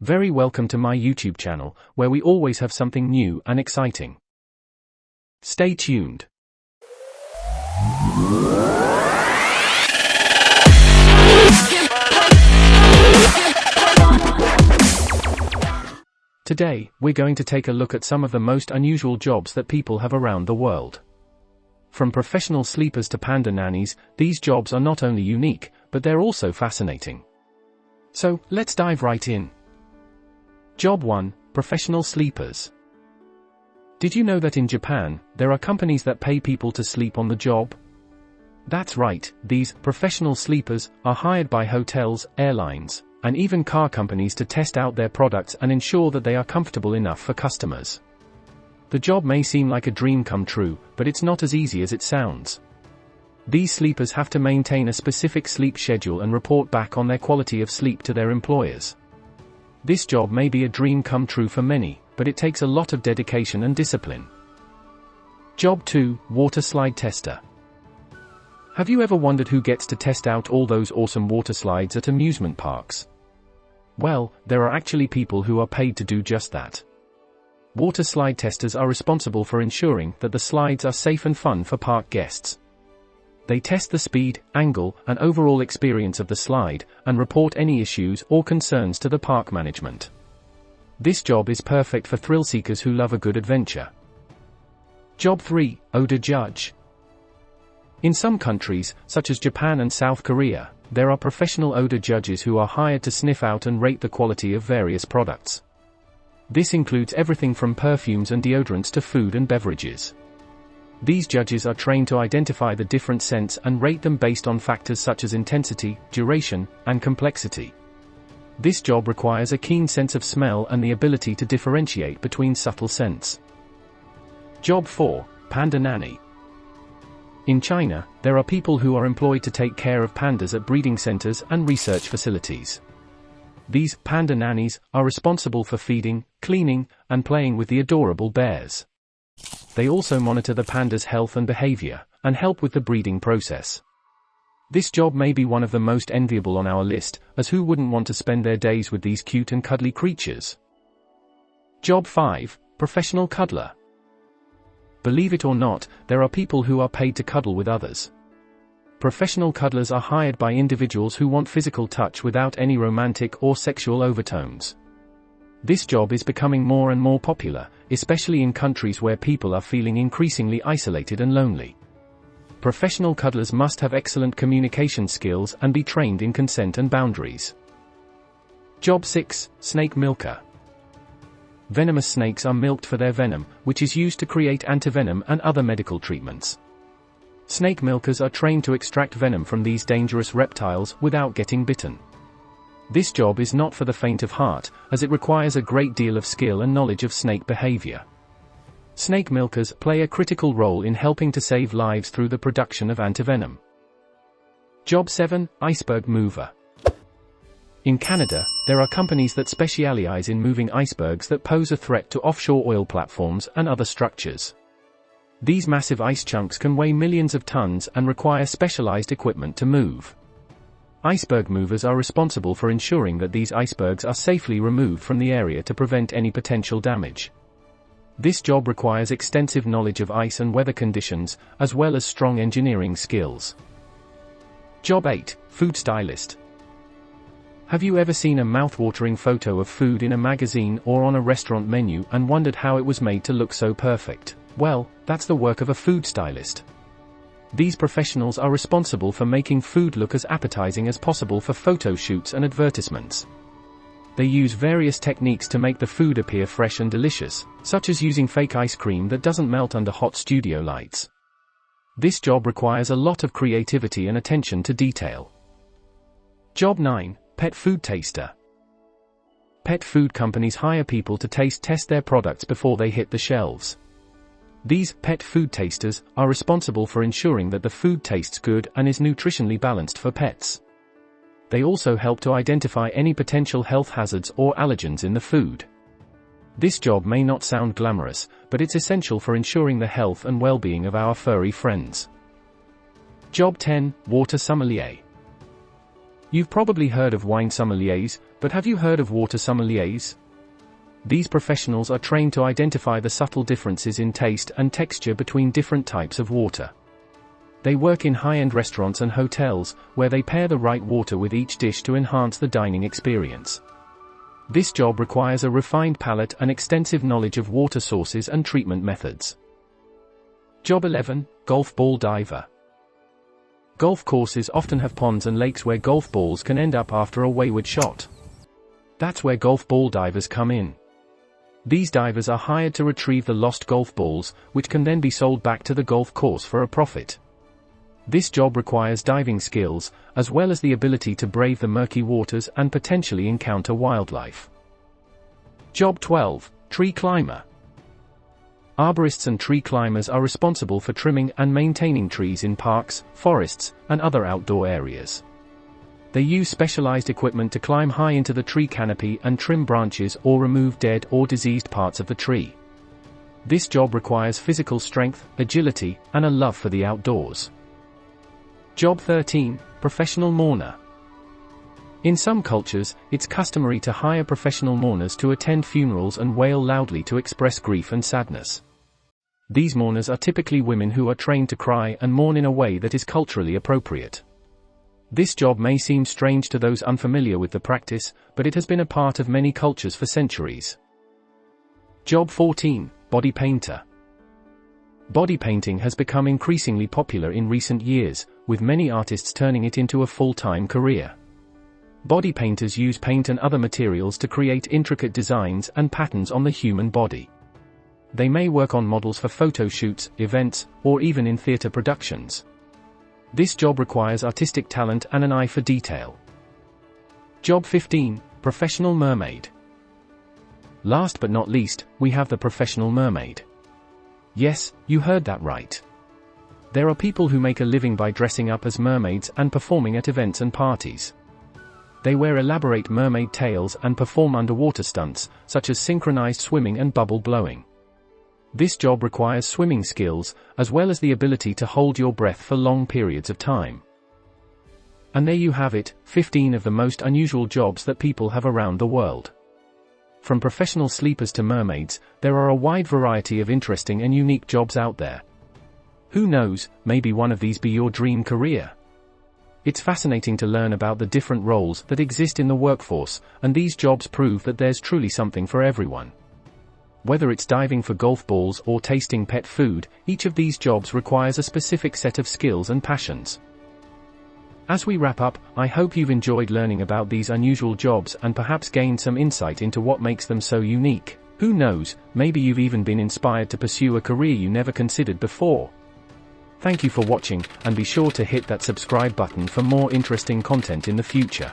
Very welcome to my YouTube channel, where we always have something new and exciting. Stay tuned. Today, we're going to take a look at some of the most unusual jobs that people have around the world. From professional sleepers to panda nannies, these jobs are not only unique, but they're also fascinating. So, let's dive right in. Job 1. Professional sleepers. Did you know that in Japan, there are companies that pay people to sleep on the job? That's right, these professional sleepers are hired by hotels, airlines, and even car companies to test out their products and ensure that they are comfortable enough for customers. The job may seem like a dream come true, but it's not as easy as it sounds. These sleepers have to maintain a specific sleep schedule and report back on their quality of sleep to their employers. This job may be a dream come true for many, but it takes a lot of dedication and discipline. Job 2. Water slide tester. Have you ever wondered who gets to test out all those awesome water slides at amusement parks? Well, there are actually people who are paid to do just that. Water slide testers are responsible for ensuring that the slides are safe and fun for park guests. They test the speed, angle, and overall experience of the slide, and report any issues or concerns to the park management. This job is perfect for thrill seekers who love a good adventure. Job 3. Odor judge. In some countries, such as Japan and South Korea, there are professional odor judges who are hired to sniff out and rate the quality of various products. This includes everything from perfumes and deodorants to food and beverages. These judges are trained to identify the different scents and rate them based on factors such as intensity, duration, and complexity. This job requires a keen sense of smell and the ability to differentiate between subtle scents. Job 4. Panda nanny. In China, there are people who are employed to take care of pandas at breeding centers and research facilities. These panda nannies are responsible for feeding, cleaning, and playing with the adorable bears. They also monitor the panda's health and behavior, and help with the breeding process. This job may be one of the most enviable on our list, as who wouldn't want to spend their days with these cute and cuddly creatures? Job 5. Professional cuddler. Believe it or not, there are people who are paid to cuddle with others. Professional cuddlers are hired by individuals who want physical touch without any romantic or sexual overtones. This job is becoming more and more popular, especially in countries where people are feeling increasingly isolated and lonely. Professional cuddlers must have excellent communication skills and be trained in consent and boundaries. Job 6. Snake milker. Venomous snakes are milked for their venom, which is used to create antivenom and other medical treatments. Snake milkers are trained to extract venom from these dangerous reptiles without getting bitten. This job is not for the faint of heart, as it requires a great deal of skill and knowledge of snake behavior. Snake milkers play a critical role in helping to save lives through the production of antivenom. Job 7. Iceberg mover. In Canada, there are companies that specialize in moving icebergs that pose a threat to offshore oil platforms and other structures. These massive ice chunks can weigh millions of tons and require specialized equipment to move. Iceberg movers are responsible for ensuring that these icebergs are safely removed from the area to prevent any potential damage. This job requires extensive knowledge of ice and weather conditions, as well as strong engineering skills. Job 8. Food stylist. Have you ever seen a mouth-watering photo of food in a magazine or on a restaurant menu and wondered how it was made to look so perfect? Well, that's the work of a food stylist. These professionals are responsible for making food look as appetizing as possible for photo shoots and advertisements. They use various techniques to make the food appear fresh and delicious, such as using fake ice cream that doesn't melt under hot studio lights. This job requires a lot of creativity and attention to detail. Job 9. Pet food taster. Pet food companies hire people to taste test their products before they hit the shelves. These pet food tasters are responsible for ensuring that the food tastes good and is nutritionally balanced for pets. They also help to identify any potential health hazards or allergens in the food. This job may not sound glamorous, but it's essential for ensuring the health and well-being of our furry friends. Job 10. Water sommelier. You've probably heard of wine sommeliers, but have you heard of water sommeliers? These professionals are trained to identify the subtle differences in taste and texture between different types of water. They work in high-end restaurants and hotels, where they pair the right water with each dish to enhance the dining experience. This job requires a refined palate and extensive knowledge of water sources and treatment methods. Job 11, Golf Ball Diver. Golf courses often have ponds and lakes where golf balls can end up after a wayward shot. That's where golf ball divers come in. These divers are hired to retrieve the lost golf balls, which can then be sold back to the golf course for a profit. This job requires diving skills, as well as the ability to brave the murky waters and potentially encounter wildlife. Job 12, Tree Climber. Arborists and tree climbers are responsible for trimming and maintaining trees in parks, forests, and other outdoor areas. They use specialized equipment to climb high into the tree canopy and trim branches or remove dead or diseased parts of the tree. This job requires physical strength, agility, and a love for the outdoors. Job 13, Professional Mourner. In some cultures, it's customary to hire professional mourners to attend funerals and wail loudly to express grief and sadness. These mourners are typically women who are trained to cry and mourn in a way that is culturally appropriate. This job may seem strange to those unfamiliar with the practice, but it has been a part of many cultures for centuries. Job 14, Body Painter. Body painting has become increasingly popular in recent years, with many artists turning it into a full-time career. Body painters use paint and other materials to create intricate designs and patterns on the human body. They may work on models for photo shoots, events, or even in theater productions. This job requires artistic talent and an eye for detail. Job 15, Professional Mermaid. Last but not least, we have the professional mermaid. Yes, you heard that right. There are people who make a living by dressing up as mermaids and performing at events and parties. They wear elaborate mermaid tails and perform underwater stunts, such as synchronized swimming and bubble blowing. This job requires swimming skills, as well as the ability to hold your breath for long periods of time. And there you have it, 15 of the most unusual jobs that people have around the world. From professional sleepers to mermaids, there are a wide variety of interesting and unique jobs out there. Who knows, maybe one of these be your dream career. It's fascinating to learn about the different roles that exist in the workforce, and these jobs prove that there's truly something for everyone. Whether it's diving for golf balls or tasting pet food, each of these jobs requires a specific set of skills and passions. As we wrap up, I hope you've enjoyed learning about these unusual jobs and perhaps gained some insight into what makes them so unique. Who knows, maybe you've even been inspired to pursue a career you never considered before. Thank you for watching, and be sure to hit that subscribe button for more interesting content in the future.